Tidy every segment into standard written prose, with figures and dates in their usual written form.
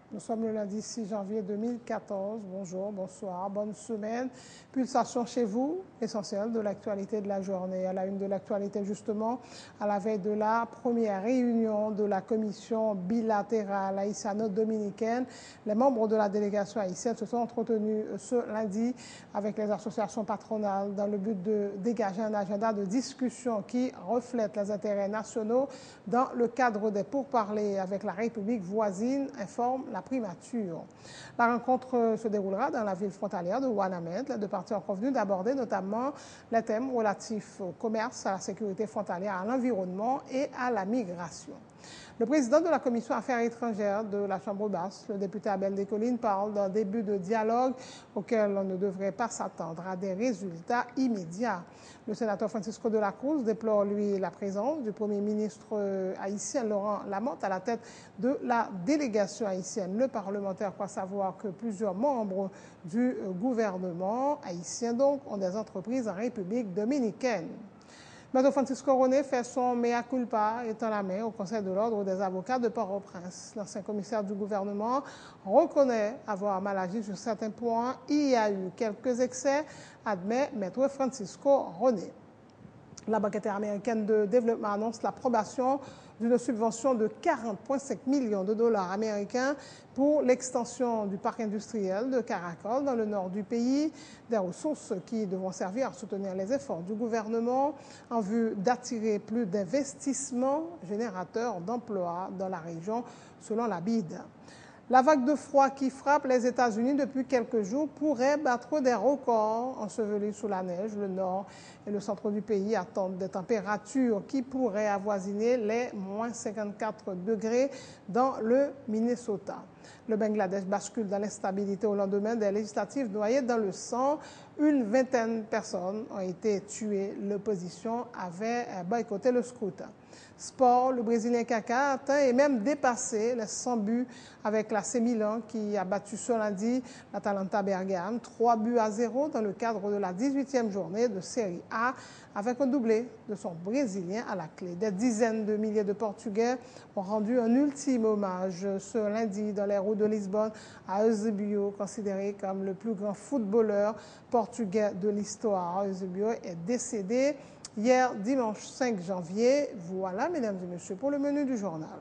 Nous sommes le lundi 6 janvier 2014. Bonjour, bonsoir, bonne semaine. Pulsation chez vous, essentiel de l'actualité de la journée. À la une de l'actualité, justement, à la veille de la première réunion de la commission bilatérale haïtiano-dominicaine, les membres de la délégation haïtienne se sont entretenus ce lundi avec les associations patronales dans le but de dégager un agenda de discussion qui reflète les intérêts nationaux dans le cadre des pourparlers avec la République voisine, informe la primature. La rencontre se déroulera dans la ville frontalière de Ouanamène. Les deux parties ont convenu d'aborder notamment les thèmes relatifs au commerce, à la sécurité frontalière, à l'environnement et à la migration. Le président de la Commission Affaires étrangères de la Chambre basse, le député Abel Descollines, parle d'un début de dialogue auquel on ne devrait pas s'attendre à des résultats immédiats. Le sénateur Francisco de la Cruz déplore, lui, la présence du Premier ministre haïtien Laurent Lamotte à la tête de la délégation haïtienne. Le parlementaire croit savoir que plusieurs membres du gouvernement haïtien donc ont des entreprises en République dominicaine. Maître Francisco Roné fait son mea culpa et tend la main au Conseil de l'ordre des avocats de Port-au-Prince. L'ancien commissaire du gouvernement reconnaît avoir mal agi sur certains points. Il y a eu quelques excès, admet Maître Francisco Roné. La Banque interaméricaine de développement annonce l'approbation d'une subvention de 40,5 millions de dollars américains pour l'extension du parc industriel de Caracol dans le nord du pays, des ressources qui devront servir à soutenir les efforts du gouvernement en vue d'attirer plus d'investissements générateurs d'emplois dans la région, selon la BID. La vague de froid qui frappe les États-Unis depuis quelques jours pourrait battre des records ensevelis sous la neige. Le nord et le centre du pays attendent des températures qui pourraient avoisiner les moins 54 degrés dans le Minnesota. Le Bangladesh bascule dans l'instabilité au lendemain des législatives noyées dans le sang. Une vingtaine de personnes ont été tuées. L'opposition avait boycotté le scrutin. Sport, le Brésilien Kaká a atteint et même dépassé les 100 buts avec l'AC Milan qui a battu ce lundi l'Atalanta Bergame 3-0 dans le cadre de la 18e journée de Série A avec un doublé de son Brésilien à la clé. Des dizaines de milliers de Portugais ont rendu un ultime hommage ce lundi dans les rues de Lisbonne à Eusebio, considéré comme le plus grand footballeur portugais de l'histoire. Eusebio est décédé hier, dimanche 5 janvier. Voilà, mesdames et messieurs, pour le menu du journal.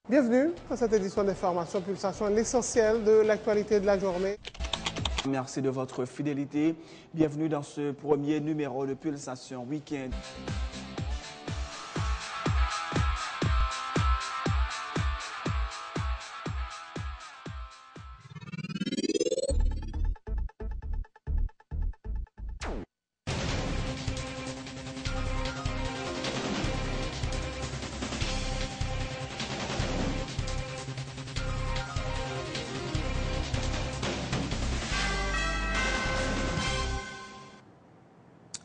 Bienvenue à cette édition d'Information Pulsation, l'essentiel de l'actualité de la journée. Merci de votre fidélité. Bienvenue dans ce premier numéro de Pulsation Week-end.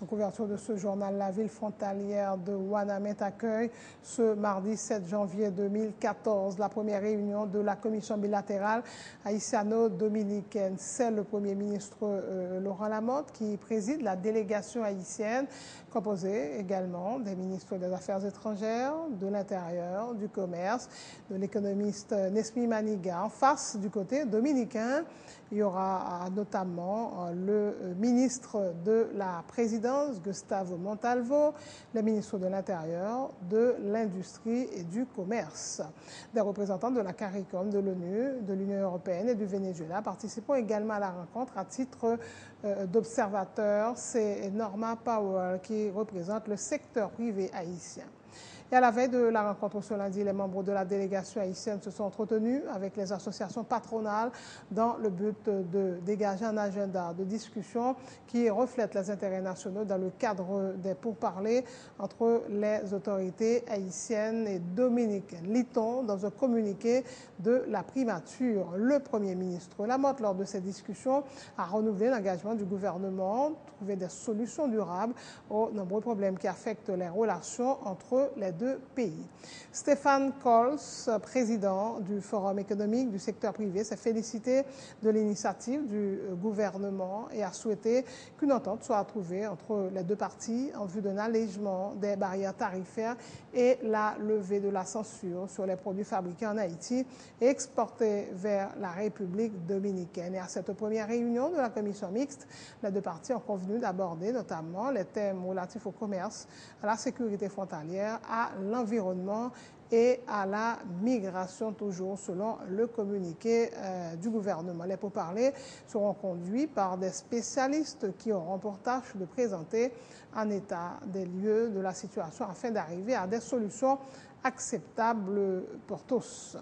En couverture de ce journal, la ville frontalière de Ouanamène accueille ce mardi 7 janvier 2014 la première réunion de la commission bilatérale haïtiano-dominicaine. C'est le Premier ministre Laurent Lamotte qui préside la délégation haïtienne, composée également des ministres des Affaires étrangères, de l'Intérieur, du Commerce, de l'économiste Nesmi Maniga. En face, du côté dominicain, il y aura notamment le ministre de la Présidence, Gustavo Montalvo, le ministre de l'Intérieur, de l'Industrie et du Commerce. Des représentants de la CARICOM, de l'ONU, de l'Union européenne et du Venezuela participeront également à la rencontre à titre d'observateurs. C'est Norma Powell qui représente le secteur privé haïtien. Et à la veille de la rencontre ce lundi, les membres de la délégation haïtienne se sont entretenus avec les associations patronales dans le but de dégager un agenda de discussion qui reflète les intérêts nationaux dans le cadre des pourparlers entre les autorités haïtiennes et dominicaines. Lit-on dans un communiqué de la primature. Le Premier ministre Lamotte, lors de ces discussions, a renouvelé l'engagement l'action du gouvernement, trouver des solutions durables aux nombreux problèmes qui affectent les relations entre les deux pays. Stéphane Coles, président du Forum économique du secteur privé, s'est félicité de l'initiative du gouvernement et a souhaité qu'une entente soit trouvée entre les deux parties en vue d'un allègement des barrières tarifaires et la levée de la censure sur les produits fabriqués en Haïti et exportés vers la République dominicaine. Et à cette première réunion de la commission mixte, les deux parties ont convenu d'aborder notamment les thèmes relatifs au commerce, à la sécurité frontalière, à l'environnement et à la migration, toujours selon le communiqué du gouvernement. Les pourparlers seront conduits par des spécialistes qui auront pour tâche de présenter un état des lieux de la situation afin d'arriver à des solutions acceptables pour tous.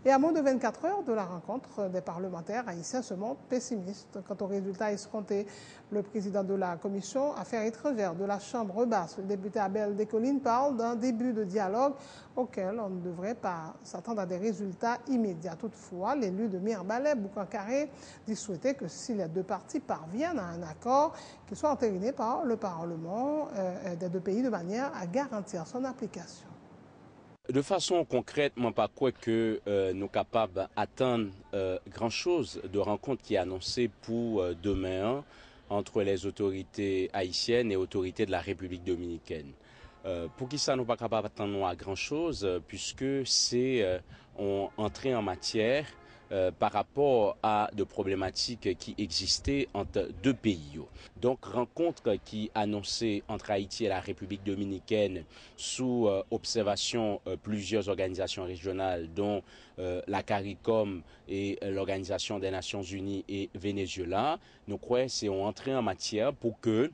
Et à moins de 24 heures de la rencontre des parlementaires haïtiens se montrent pessimistes quant aux résultats escomptés. Le président de la commission Affaires étrangères de la Chambre basse, le député Abel Descollines, parle d'un début de dialogue auquel on ne devrait pas s'attendre à des résultats immédiats. Toutefois, l'élu de Mirbalais, Boucancaré, dit souhaiter que si les deux parties parviennent à un accord, qu'il soit entériné par le Parlement des deux pays de manière à garantir son application. De façon concrète, je ne pas quoi que nous sommes capables d'attendre grand-chose de rencontre qui est annoncée pour demain entre les autorités haïtiennes et autorités de la République dominicaine. Pour qui ça nous pas capable d'attendre à grand-chose, puisque c'est entrer en matière par rapport à de problématiques qui existaient entre deux pays. Donc, rencontre qui annoncée entre Haïti et la République dominicaine sous observation plusieurs organisations régionales, dont la CARICOM et l'Organisation des Nations Unies et Venezuela. Nous croyons que c'est entrer en matière pour que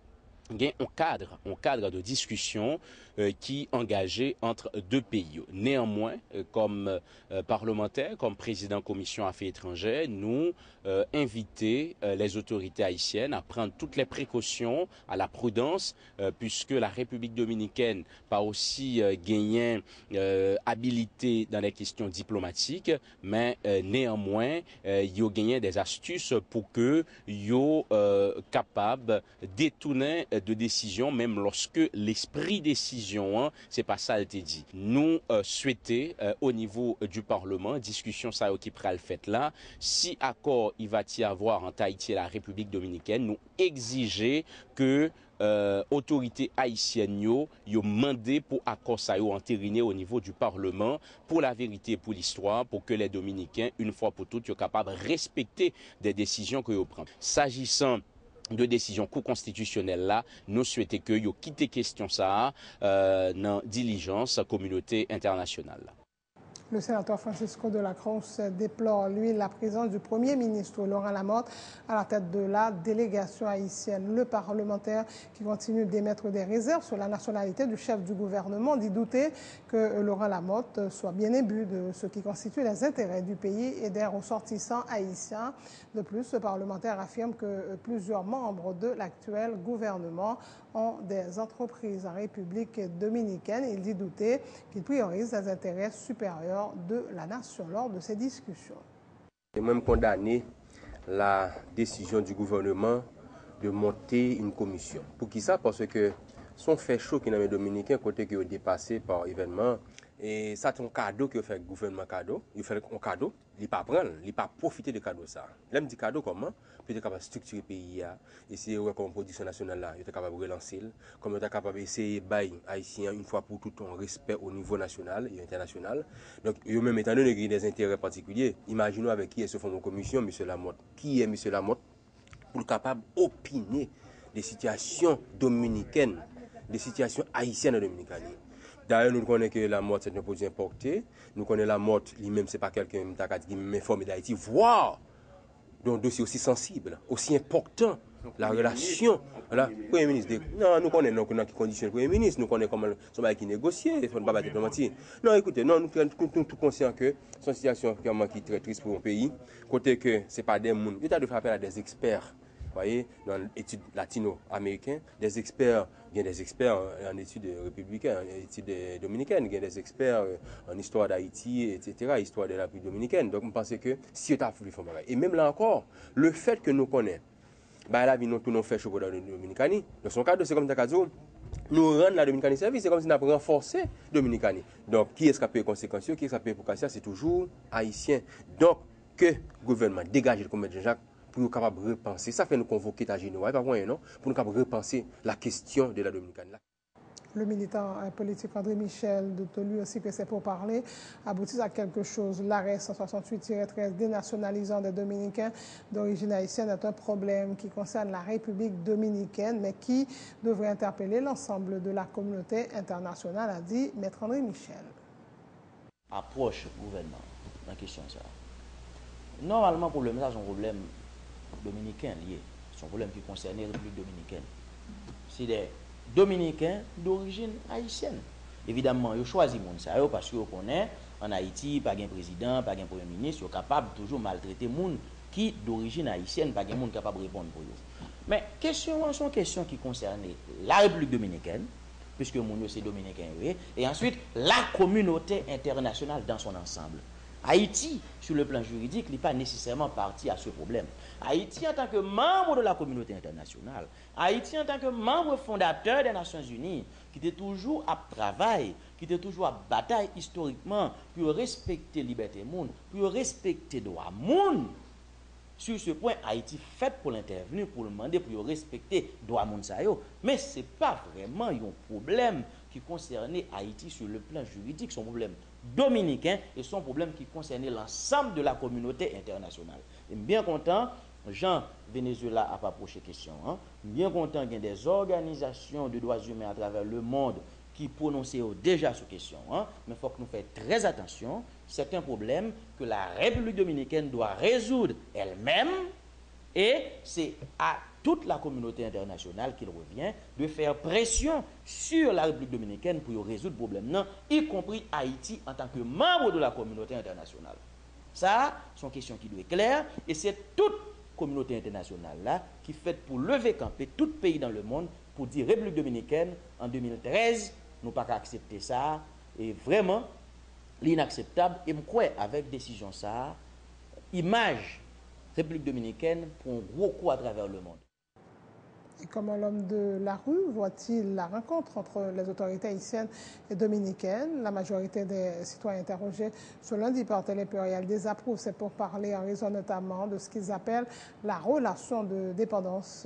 il y ait un cadre de discussion qui est engagé entre deux pays. Néanmoins, comme parlementaire, comme président de la Commission Affaires étrangères, nous inviter les autorités haïtiennes à prendre toutes les précautions, à la prudence, puisque la République dominicaine pas aussi gagné habilité dans les questions diplomatiques, mais néanmoins, il y a gagné des astuces pour que y capable de détourner de décision, même lorsque l'esprit décision, c'est pas ça, elle te dit. Nous souhaitons au niveau du Parlement, discussion ça qui pral fait là, si accord il va y avoir entre Haïti et la République dominicaine, nous exiger que autorités haïtiennes yo mandé pour accord ça yo entériné au niveau du Parlement pour la vérité et pour l'histoire, pour que les Dominicains, une fois pour toutes, soient capables de respecter des décisions que yo prennent. S'agissant de décision cour constitutionnelle là, nous souhaitons que yo quitte question ça dans diligence communauté internationale. Le sénateur Francisco de la Cruz déplore, lui, la présence du Premier ministre Laurent Lamotte à la tête de la délégation haïtienne. Le parlementaire qui continue d'émettre des réserves sur la nationalité du chef du gouvernement dit douter que Laurent Lamotte soit bien imbu de ce qui constitue les intérêts du pays et des ressortissants haïtiens. De plus, le parlementaire affirme que plusieurs membres de l'actuel gouvernement ont des entreprises en République dominicaine. Il dit douter qu'il priorise les intérêts supérieurs de la nation lors de ces discussions. J'ai même condamné la décision du gouvernement de monter une commission. Pour qui ça? Parce que son fait chaud qui dans les Dominicains, côté qui est dépassé par événement, et ça c'est un cadeau que fait le gouvernement cadeau. Il fait un cadeau, il ne pas prendre, il pas profiter de cadeau ça. L'aime dit cadeau comment? Peut être capable de structurer le pays, essayer de comme production nationale là, il est capable de relancer, comme il est capable d'essayer de bailler haïtien une fois pour tout en respect au niveau national et international. Donc, même étant donné qu'il y a des intérêts particuliers, imaginons avec qui est ce fonds de commission, M. Lamotte. Qui est M. Lamotte pour capable d'opiner des situations dominicaines, des situations haïtiennes dominicaines. D'ailleurs, nous connaissons que Lamotte c'est un produit importé. Nous connaissons Lamotte, lui-même, ce n'est pas quelqu'un qui m'informe d'Haïti, voire d'un dossier aussi sensible, aussi important, la relation. Voilà, Premier ministre, non, nous connaissons qui conditionne le Premier ministre, nous connaissons comment son bail qui négocie, il ne faut pas battre diplomatie. Non, écoutez, non, nous sommes tous conscients que c'est une situation vraiment qui est très triste pour un pays, côté que ce n'est pas des gens, l'État doit faire appel à des experts. Vous voyez, dans l'étude latino-américaine, des experts, il y a des experts en études républicaines, en études dominicaines, il y a des experts en histoire d'Haïti, etc., histoire de la République dominicaine. Donc, je pense que si on a voulu faire pareil. Et même là encore, le fait que nous connaissons bah là, nous tout fait chocolat dans la Dominicanie. Dans son cas, c'est comme ça qu'à nous rendre la Dominicanie service, c'est comme si nous avons renforcé la Dominicanie. Donc, qui est-ce qui a payé les conséquences, qui est-ce qui a payé pour Cassia, c'est toujours haïtien. Donc, que le gouvernement dégage le commerce de Jacques pour nous capables de repenser. Ça fait nous convoquer ta générale, pas moyen, non? Pour nous capables de repenser la question de la Dominicanie. Le militant politique André Michel de Tolu ainsi que ses pourparlers aboutissent à quelque chose. L'arrêt 168-13 dénationalisant des Dominicains d'origine haïtienne est un problème qui concerne la République dominicaine, mais qui devrait interpeller l'ensemble de la communauté internationale, a dit Maître André Michel. Approche gouvernement dans la question ça. Normalement, pour le message, c'est un problème dominicain lié. C'est un problème qui concerne la République dominicaine. C'est des Dominicains d'origine haïtienne. Évidemment, ils choisissent ça parce qu'ils connaissent en Haïti, pas de président, pas de premier ministre, ils sont capables de toujours maltraiter les gens qui d'origine haïtienne, pas de gens capables de répondre pour eux. Mais question sont questions qui concernent la République dominicaine, puisque les gens c'est dominicain, et ensuite la communauté internationale dans son ensemble. Haïti, sur le plan juridique, n'est pas nécessairement parti à ce problème. Haïti, en tant que membre de la communauté internationale, Haïti, en tant que membre fondateur des Nations Unies, qui était toujours à travail, qui était toujours à bataille historiquement pour respecter la liberté monde, pour respecter le droit monde. Sur ce point, Haïti fait pour l'intervenir, pour le demander, pour respecter le droit monde. Mais ce n'est pas vraiment un problème qui concernait Haïti sur le plan juridique, son problème dominicain et son problème qui concernait l'ensemble de la communauté internationale. Et bien content, Jean Venezuela a pas approché question. Bien content qu'il y ait des organisations de droits humains à travers le monde qui prononcent déjà sur question. Mais il faut que nous fassions très attention. C'est un problème que la République dominicaine doit résoudre elle-même et c'est à toute la communauté internationale qu'il revient de faire pression sur la République dominicaine pour résoudre le problème, y compris Haïti en tant que membre de la communauté internationale. Ça, c'est une question qui doit être claire et c'est toute communauté internationale là qui fait pour lever camper tout pays dans le monde pour dire République dominicaine en 2013, nous pas accepter ça et vraiment l'inacceptable et me crois avec décision ça image République dominicaine pour un gros coup à travers le monde. Et comment l'homme de la rue voit-il la rencontre entre les autorités haïtiennes et dominicaines? La majorité des citoyens interrogés ce lundi par Télépérial désapprouvent ces pourparlers en raison notamment de ce qu'ils appellent la relation de dépendance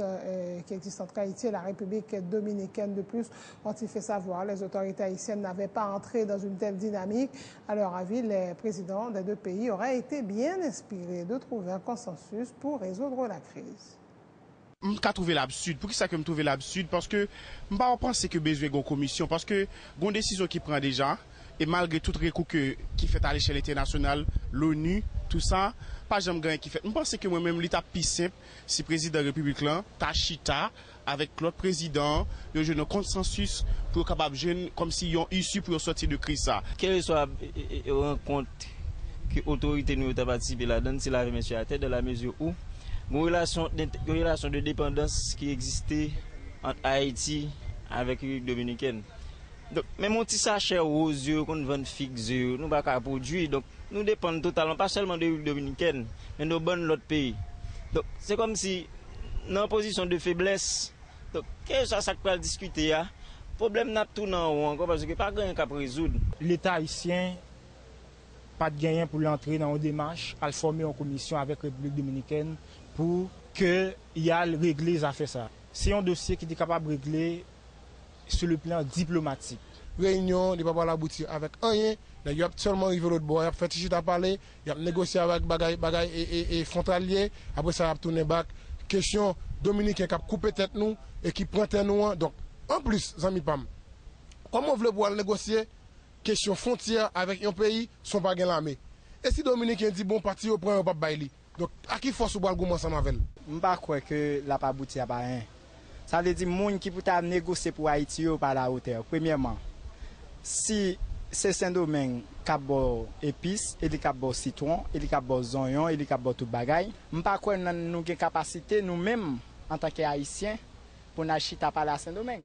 qui existe entre Haïti et la République dominicaine. De plus, ont-ils fait savoir, les autorités haïtiennes n'avaient pas entré dans une telle dynamique. À leur avis, les présidents des deux pays auraient été bien inspirés de trouver un consensus pour résoudre la crise. Je trouve l'absurde. Pour qui ça que je trouve l'absurde? Parce que je ne pense pas que besoin d'une commission. Parce que il y a une décision qui prend déjà. Et malgré tout le recours qui fait à l'échelle internationale, l'ONU, tout ça, pas jamais gagné qui fait. Je pense que moi-même, l'étape plus simple, si le président de la République là, Tachita, avec l'autre président, il y a un consensus pour capable jeune comme s'ils ont issue pour sortir de crise ça. Quelle soit rencontre que l'autorité nous a participé là-dedans, c'est la remercier à tête de la mesure où une relation de dépendance qui existait entre Haïti avec la République dominicaine. Donc, même un petit sachet aux yeux, qu'on vend fixe, nous ne pouvons pas produire. Donc, nous dépendons totalement, pas seulement de la République dominicaine, mais de bonnes l'autre pays. Donc, c'est comme si, dans une position de faiblesse, donc, qu'est-ce que ça peut discuter? Le problème n'a tout dans encore parce que pas grand qu'à résoudre. L'État haïtien pas de gain pour l'entrer dans une démarche à former une commission avec la République dominicaine pour qu'il y ait régler les affaires ça. C'est un dossier qui est capable de régler sur le plan diplomatique. Réunion, il ne va pas aboutir avec rien. Il y a seulement arrivé l'autre bout, il a fait chichi à parler, il a négocié avec bagay et frontalier. Après ça, il a tourné back. Question Dominique qui a coupé tête nous et qui prend tête nous. Donc, en plus, Zami Pam, comment on veut pouvoir négocier question frontière avec un pays sans pas gagner l'armée? Et si Dominique dit bon parti au point, on va pas bailler. Donc, à qui force ou boire le goût ensemble avec? Je ne crois pas que la pas abouti à rien. Ça veut dire que les gens qui peuvent négocier pour Haïti par la hauteur. Premièrement, si c'est Saint-Domingue qui a des épices, il y a des citron, il y a des oignons, il y a tout bagaille, je ne crois pas que nous avons une capacité nous-mêmes en tant qu'Haïtiens pour nous acheter par la Saint-Domingue.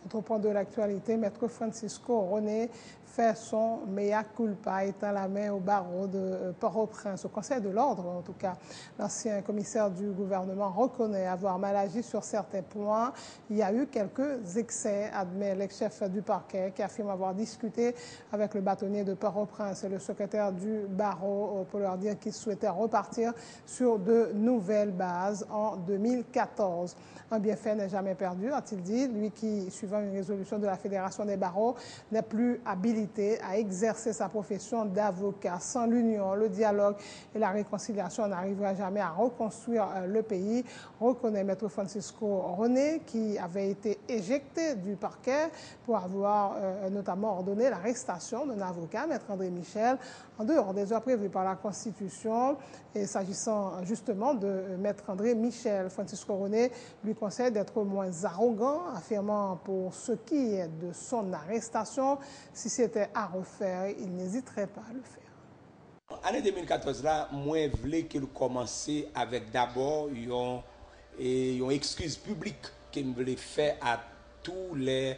Autre point de l'actualité, Maître Francisco René fait son mea culpa, étant la main au barreau de Port-au-Prince. Au Conseil de l'Ordre, en tout cas, l'ancien commissaire du gouvernement reconnaît avoir mal agi sur certains points. Il y a eu quelques excès, admet l'ex-chef du parquet, qui affirme avoir discuté avec le bâtonnier de Port-au-Prince et le secrétaire du barreau pour leur dire qu'il souhaitait repartir sur de nouvelles bases en 2014. Un bienfait n'est jamais perdu, a-t-il dit, lui qui, suivant une résolution de la Fédération des barreaux, n'est plus habilité à exercer sa profession d'avocat. Sans l'union, le dialogue et la réconciliation, on n'arrivera jamais à reconstruire le pays, reconnaît Maître Francisco René, qui avait été éjecté du parquet pour avoir notamment ordonné l'arrestation d'un avocat, Maître André Michel, en dehors des heures prévues par la Constitution. Et s'agissant justement de Maître André Michel, Francisco René lui conseille d'être moins arrogant, affirmant pour ce qui est de son arrestation, si c'était à refaire, il n'hésiterait pas à le faire. L'année 2014, là, moi, je voulais qu'il commence avec d'abord une excuse publique qu'il voulait faire à tous les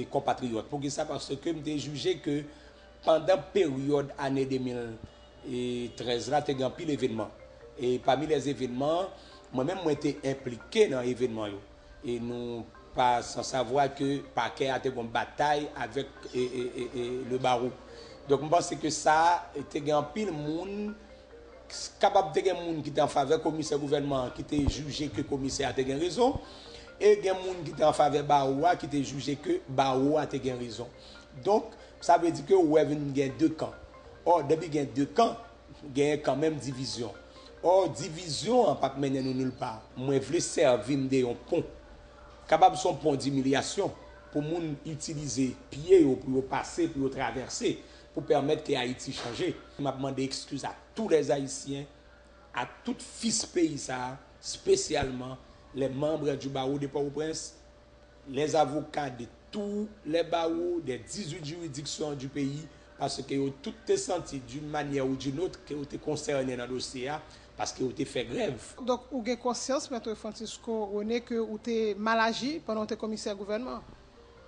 compatriotes. Pour ça, parce que je jugé que pendant la période année 2013, là, il y a eu pile d'événements. Et parmi les événements, moi-même, moi, j'étais impliqué dans l'événement. Et nous, pas sans savoir que le parquet a été une bataille avec le barreau. Donc, je pense que ça, il y a pile de monde capable de monde qui est en faveur du commissaire gouvernement, qui était jugé que le commissaire a raison. Et il y a des gens qui sont en faveur de Baoua qui ont jugé que Baoua a raison. Donc, ça veut dire que il y a deux camps. Or, depuis qu'il y a deux camps, il y a quand même division. Or, division, pas mener nous nulle part. Moi, je veux servir de un pont. Capable son pont d'humiliation pour moun utiliser pied pour passer, pour traverser, pour permettre que Haïti change. Je m'a demandé excuse à tous les Haïtiens, à tout fils pays, spécialement les membres du barreau de Port-au-Prince, les avocats de tous les barreaux des 18 juridictions du pays, parce que ont tout été senti d'une manière ou d'une autre qui ont été concernés dans le dossier, parce qu'ils ont été fait grève. Donc, vous avez conscience, Maître Francisco René, que vous avez mal agi pendant que vous commissaire gouvernement?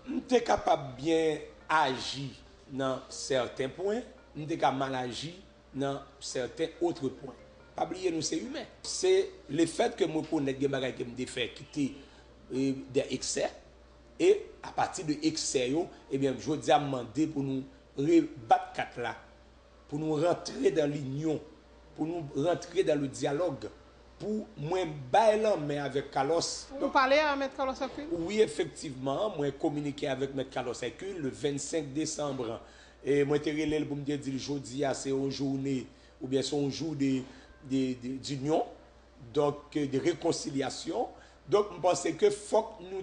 Nous sommes capables de bien agir dans certains points, nous sommes capables de mal agir dans certains autres points. Pas oublier, nous, c'est humain. C'est le fait que je connais des choses que je fais qui étaient des excès. Et à partir de excès, eh bien, je dis à demander pour nous rebattre quatre là, pour nous rentrer dans l'union, pour nous rentrer dans le dialogue, pour moi bailler mais avec Carlos. Vous parlez à M. Carlos Hercule? Oui, effectivement, moi communiqué avec M. Carlos Hercule le 25 décembre. Et moi j'ai relé pour me dire jeudi c'est une journée ou bien c'est un jour d'union, donc de réconciliation. Donc je pense que faut que nous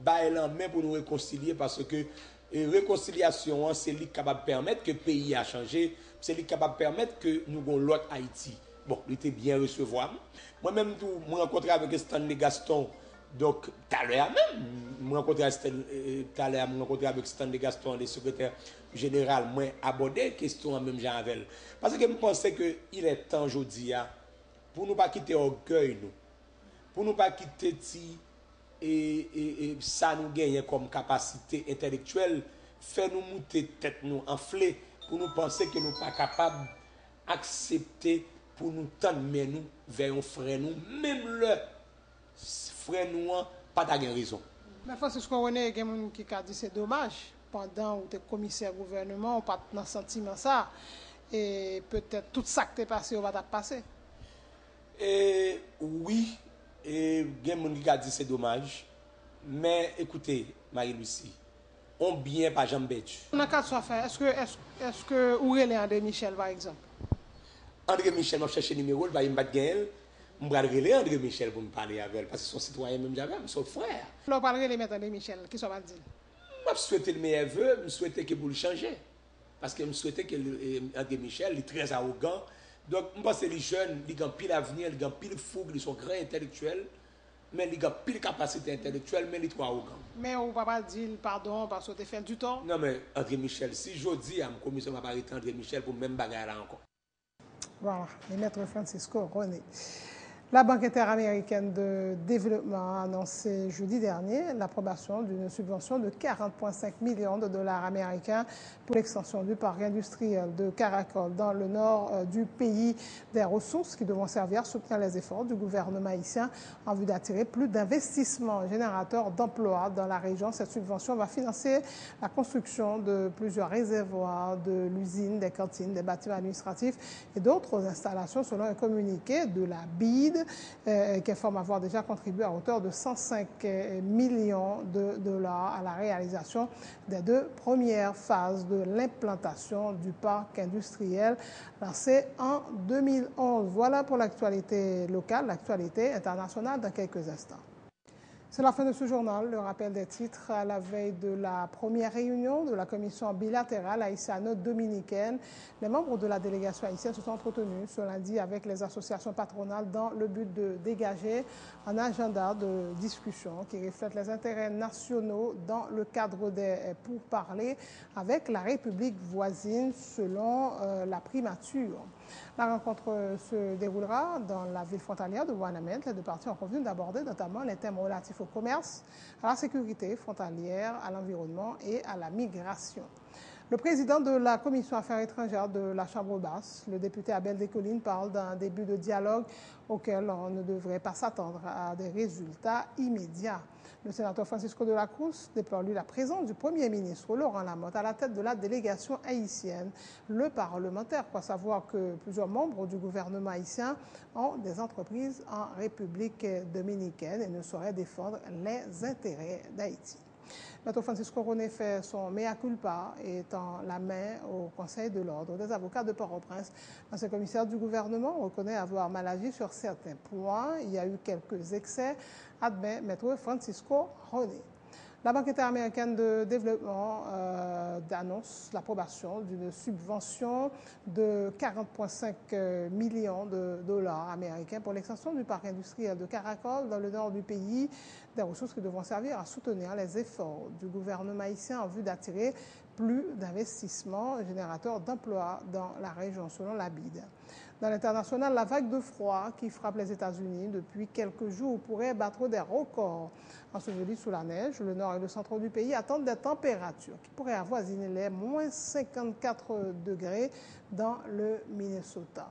bailler la main pour nous réconcilier parce que réconciliation c'est lui capable de permettre que le pays a changé, c'est lui capable de permettre que nous avons l'autre Haïti. Bon, il était bien recevable. Moi-même, je me rencontré avec Stanley Gaston, donc tout à l'heure même, je me rencontré avec Stanley Gaston, le secrétaire général, moi abordé la question même Jean Avel. Parce que je pensais qu'il est temps aujourd'hui pour nous pas quitter orgueil, pour nous pas quitter et ça nous gagne comme capacité intellectuelle, faire nous monter tête nous enfler, pour nous penser que nous pas capables d'accepter pour nous tendre nous vers un frère nous, même le frère nous pas de raison. Mais Francisco René, il y a des gens qui ont dit c'est dommage, pendant que tu es commissaire gouvernement, on pas dans sentiment ça, et peut-être tout ça qui est passé, on va passer. Oui, et il y a des gens qui ont dit c'est dommage, mais écoutez, Marie-Lucie, on bien pas jamais bête. Dans le cas de ce fait, est-ce que vous relèvez André Michel par exemple? André Michel m'a cherché le numéro, il va me gagner. Je vais relayer André Michel pour me parler avec elle, parce que son citoyen même j'avais, son frère. Je vais parler de André Michel, qui soit dit. Je souhaite le meilleur vœu, je souhaite que vous le changez. Parce que je souhaite que André Michel est très arrogant. Donc, je pense que les jeunes, ils ont pile avenir, ils ont pile fougue, ils sont grands intellectuels, mais ils ont pile capacité intellectuelle, mais ils sont trop arrogants. Mais on ne va pas dire pardon parce que tu fait du temps. Non, mais André Michel, si je dis à mon commission, je vais arrêter André Michel pour même bagarre là encore. Voilà, le maître Francisco René. La Banque interaméricaine de développement a annoncé jeudi dernier l'approbation d'une subvention de 40,5 millions de dollars américains pour l'extension du parc industriel de Caracol dans le nord du pays, des ressources qui devront servir à soutenir les efforts du gouvernement haïtien en vue d'attirer plus d'investissements générateurs d'emplois dans la région. Cette subvention va financer la construction de plusieurs réservoirs, de l'usine, des cantines, des bâtiments administratifs et d'autres installations selon un communiqué de la BID qui informe avoir déjà contribué à hauteur de 105 millions de dollars à la réalisation des 2 premières phases de l'implantation du parc industriel lancé en 2011. Voilà pour l'actualité locale, l'actualité internationale dans quelques instants. C'est la fin de ce journal. Le rappel des titres à la veille de la première réunion de la commission bilatérale haïtiano-dominicaine. Les membres de la délégation haïtienne se sont entretenus ce lundi avec les associations patronales dans le but de dégager un agenda de discussion qui reflète les intérêts nationaux dans le cadre des pourparlers avec la République voisine selon la primature. La rencontre se déroulera dans la ville frontalière de Ouanamène. Les deux parties ont convenu d'aborder notamment les thèmes relatifs au commerce, à la sécurité frontalière, à l'environnement et à la migration. Le président de la Commission Affaires étrangères de la Chambre basse, le député Abel Descollines, parle d'un début de dialogue auquel on ne devrait pas s'attendre à des résultats immédiats. Le sénateur Francisco de la Cruz déplore lui la présence du Premier ministre Laurent Lamotte à la tête de la délégation haïtienne. Le parlementaire croit savoir que plusieurs membres du gouvernement haïtien ont des entreprises en République dominicaine et ne sauraient défendre les intérêts d'Haïti. Maître Francisco Roné fait son mea culpa et tend la main au Conseil de l'ordre des avocats de Port-au-Prince. L'ancien commissaire du gouvernement reconnaît avoir mal agi sur certains points. Il y a eu quelques excès, admet Maître Francisco Roné. La Banque interaméricaine de développement annonce l'approbation d'une subvention de 40,5 millions de dollars américains pour l'extension du parc industriel de Caracol dans le nord du pays, des ressources qui devront servir à soutenir les efforts du gouvernement haïtien en vue d'attirer plus d'investissements générateurs d'emplois dans la région, selon la BID. Dans l'international, la vague de froid qui frappe les États-Unis depuis quelques jours pourrait battre des records. Ensevelis sous la neige, le nord et le centre du pays attendent des températures qui pourraient avoisiner les moins 54 degrés dans le Minnesota.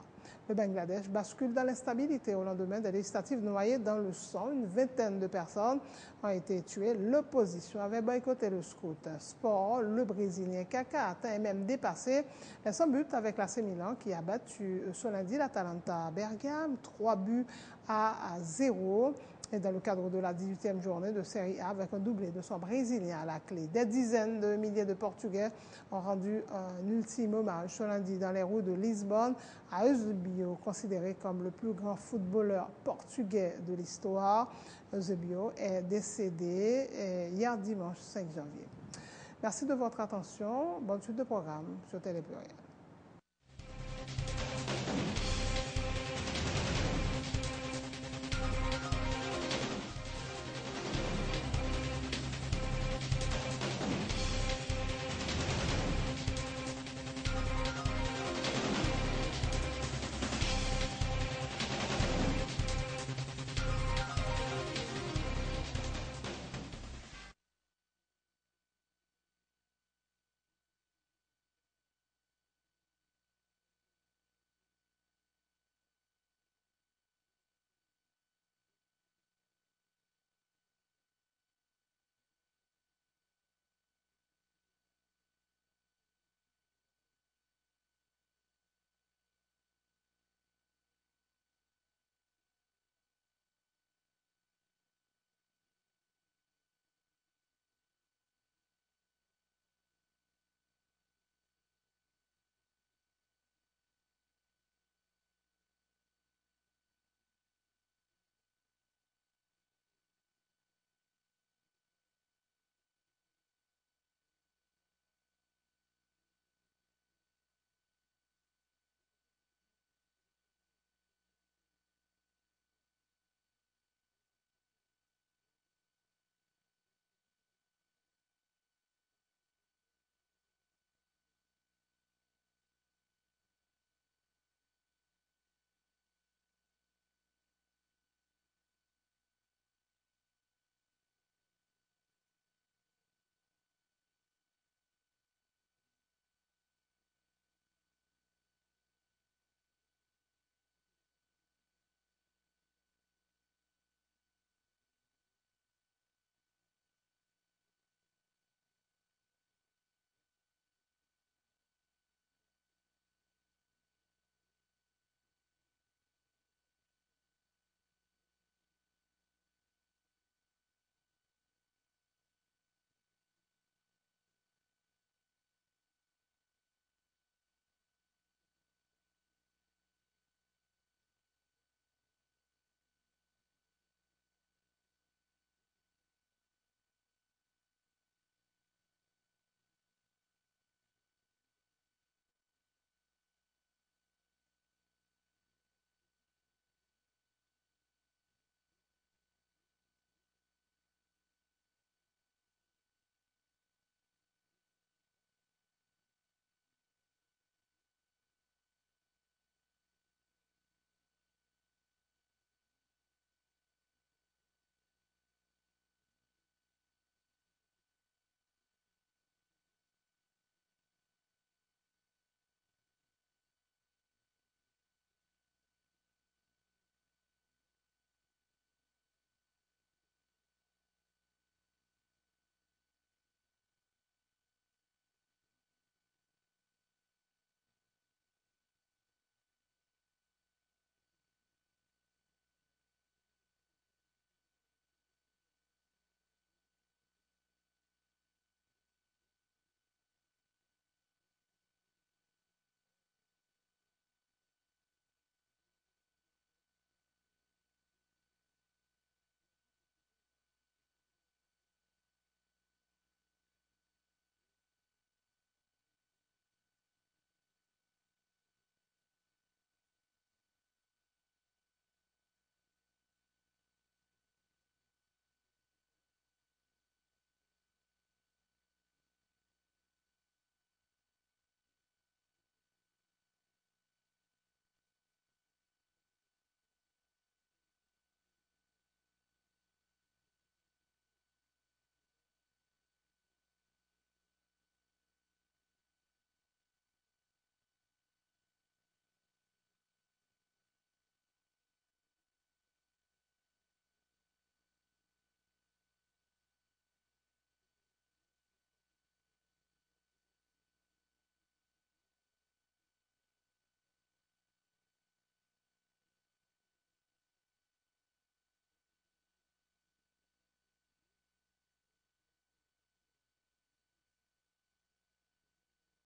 Le Bangladesh bascule dans l'instabilité au lendemain des législatives noyées dans le sang. Une vingtaine de personnes ont été tuées. L'opposition avait boycotté le scrutin. Sport, le Brésilien Kaká atteint et même dépassé les 100 buts avec l'AC Milan qui a battu ce lundi l'Atalanta Bergame, 3-0. Et dans le cadre de la 18e journée de Série A, avec un doublé de son Brésilien à la clé. Des dizaines de milliers de Portugais ont rendu un ultime hommage ce lundi dans les rues de Lisbonne à Eusebio, considéré comme le plus grand footballeur portugais de l'histoire. Eusebio est décédé hier dimanche 5 janvier. Merci de votre attention. Bonne suite de programme sur Télé Pluriel.